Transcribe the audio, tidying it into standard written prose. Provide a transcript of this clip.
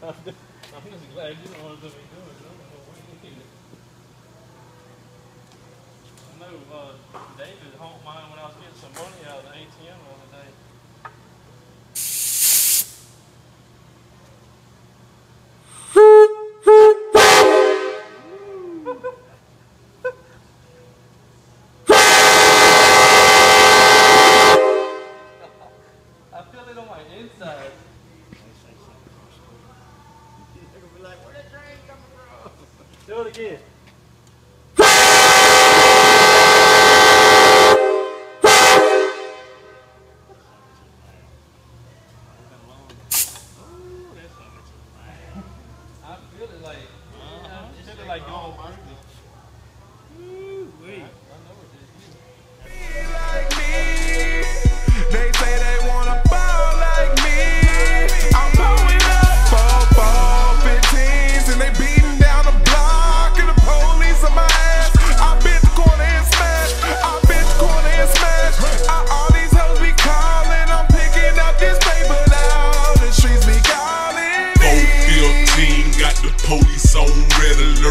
I'm just glad you don't want to let me do it. I know David honked mine when I was getting some money out of the ATM the other day. I feel it on my inside. They're gonna be like, where that train coming from? Do it again. I feel it like, going